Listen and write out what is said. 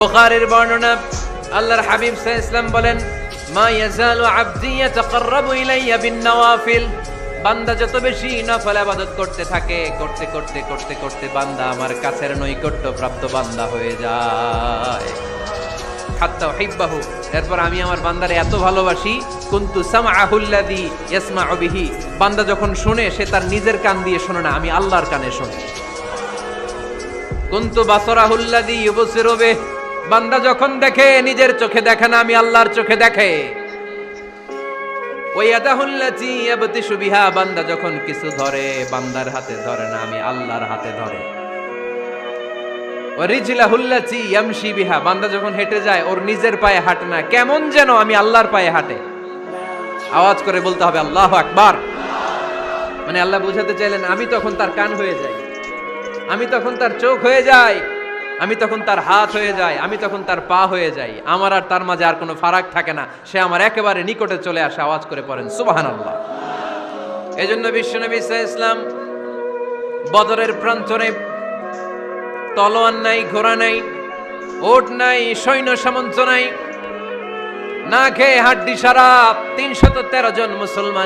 বুখারীর বর্ণনা, আল্লাহর হাবিব সাল্লাল্লাহু আলাইহি ওয়াসাল্লাম বলেন, মা ইয়াজালু আবদি ইয়াতাকাররাবু ইলাইয়া বিন-নওয়াফিল। বান্দা যত বেশি নফল ইবাদত করতে থাকে, করতে করতে করতে করতে বান্দা আমার কাছের নৈকট্য প্রাপ্ত বান্দা হয়ে যায়। হাত্তা উহিব্বাহু, এরপর আমি আমার বান্দারে এত ভালোবাসি, কুনতু সামআহুল্লাযী ইয়াসমাউ বিহি। বান্দা যখন শুনে সে তার নিজের কান দিয়ে শোনে না, আমি আল্লাহর কানে শুনি। কুনতু বাসরাহুল্লাযী ইউবসিরু বিহি। বান্দা যখন দেখে নিজের চোখে দেখে না, আমি আল্লাহর চোখে দেখে। ওয়ায়াদাহুল্লাতী ইয়াবতিশু বিহা। বান্দা যখন কিছু ধরে, বান্দার হাতে ধরে না, আমি আল্লাহর হাতে ধরে। ওয়ারিজলাহুল্লাতী ইয়ামশি বিহা। বান্দা যখন হেঁটে যায়, ওর নিজের পায়ে হাঁটে না, কেমন যেন আমি আল্লাহর পায়ে হাঁটে। আওয়াজ করে বলতে হবে আল্লাহু আকবার। মানে আল্লাহ বুঝাতে চাইলেন আমি তখন তার কান হয়ে যাই, আমি তখন তার চোখ হয়ে যাই, আমি তখন তার হাত হয়ে যাই, আমি তখন তার পা হয়ে যাই। আমার আর তার মাঝে আর কোনো ফারাক থাকে না, সে আমার একেবারে নিকটে চলে আসে। আওয়াজ করে পড়েন সুবহানাল্লাহ। এজন্য বিশ্বনবী সাল্লাল্লাহু আলাইহি ওয়াসাল্লাম বদরের প্রান্তরে তলোয়ার নাই, ঘোড়া নাই, ওট নাই, সৈন্য সামন্ত নাই, না খেয়ে হাড্ডি সারা 313 জন মুসলমান